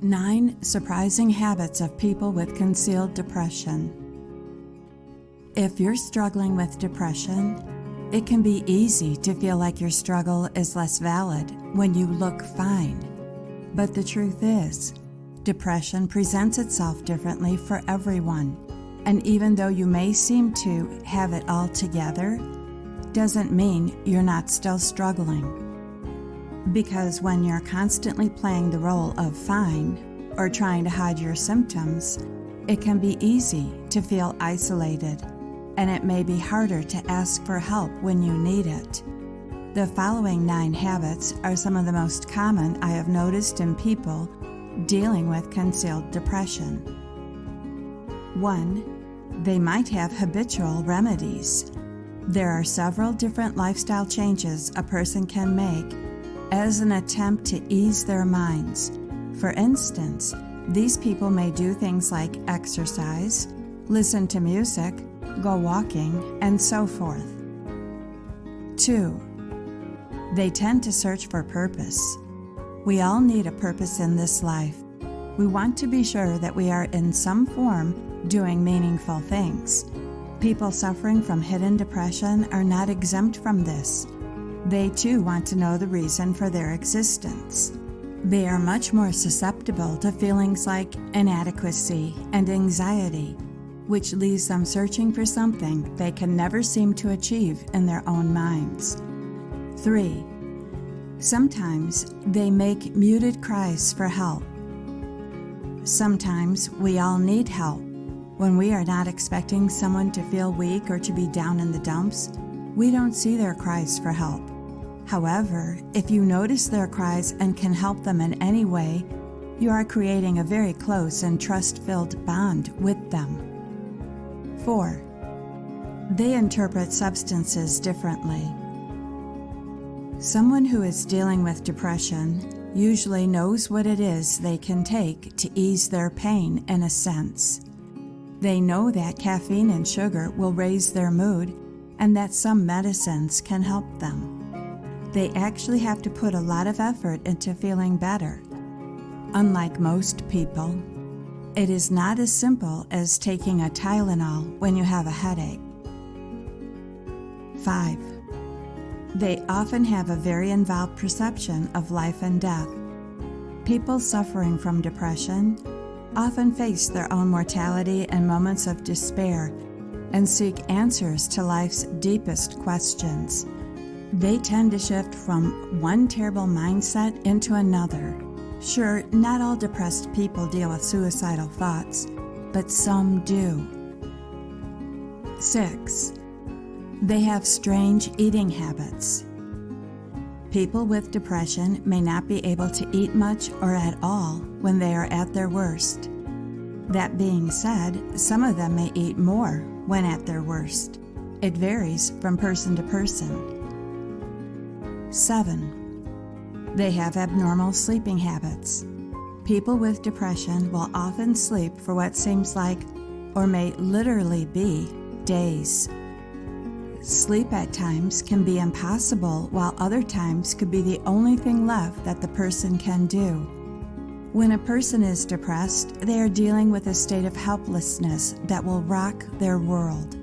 9 surprising habits of people with concealed depression. If you're struggling with depression, it can be easy to feel like your struggle is less valid when you look fine. But the truth is, depression presents itself differently for everyone, and even though you may seem to have it all together, doesn't mean you're not still struggling. Because when you're constantly playing the role of fine or trying to hide your symptoms, it can be easy to feel isolated, and it may be harder to ask for help when you need it. The following 9 habits are some of the most common I have noticed in people dealing with concealed depression. 1. They might have habitual remedies. There are several different lifestyle changes a person can make as an attempt to ease their minds. For instance, these people may do things like exercise, listen to music, go walking, and so forth. 2. They tend to search for purpose. We all need a purpose in this life. We want to be sure that we are in some form doing meaningful things. People suffering from hidden depression are not exempt from this. They too want to know the reason for their existence. They are much more susceptible to feelings like inadequacy and anxiety, which leaves them searching for something they can never seem to achieve in their own minds. 3. Sometimes they make muted cries for help. Sometimes we all need help. When we are not expecting someone to feel weak or to be down in the dumps, we don't see their cries for help. However, if you notice their cries and can help them in any way, you are creating a very close and trust-filled bond with them. 4. They interpret substances differently. Someone who is dealing with depression usually knows what it is they can take to ease their pain in a sense. They know that caffeine and sugar will raise their mood and that some medicines can help them. They actually have to put a lot of effort into feeling better. Unlike most people, it is not as simple as taking a Tylenol when you have a headache. 5. They often have a very involved perception of life and death. People suffering from depression often face their own mortality and moments of despair and seek answers to life's deepest questions. They tend to shift from one terrible mindset into another. Sure, not all depressed people deal with suicidal thoughts, but some do. 6. They have strange eating habits. People with depression may not be able to eat much or at all when they are at their worst. That being said, some of them may eat more when at their worst. It varies from person to person. 7. They have abnormal sleeping habits. People with depression will often sleep for what seems like, or may literally be, days. Sleep at times can be impossible, while other times could be the only thing left that the person can do. When a person is depressed, they are dealing with a state of helplessness that will rock their world.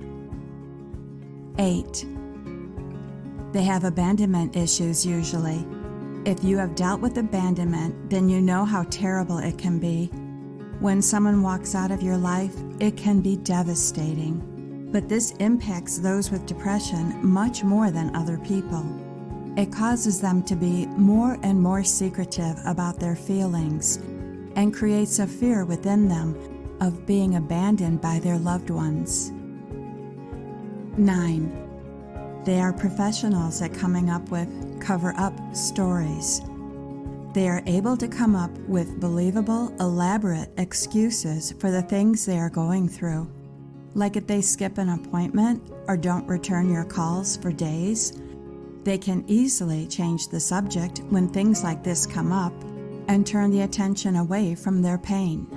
8. They have abandonment issues usually. If you have dealt with abandonment, then you know how terrible it can be. When someone walks out of your life, it can be devastating. But this impacts those with depression much more than other people. It causes them to be more and more secretive about their feelings and creates a fear within them of being abandoned by their loved ones. 9. They are professionals at coming up with cover-up stories. They are able to come up with believable, elaborate excuses for the things they are going through. Like if they skip an appointment or don't return your calls for days, they can easily change the subject when things like this come up and turn the attention away from their pain.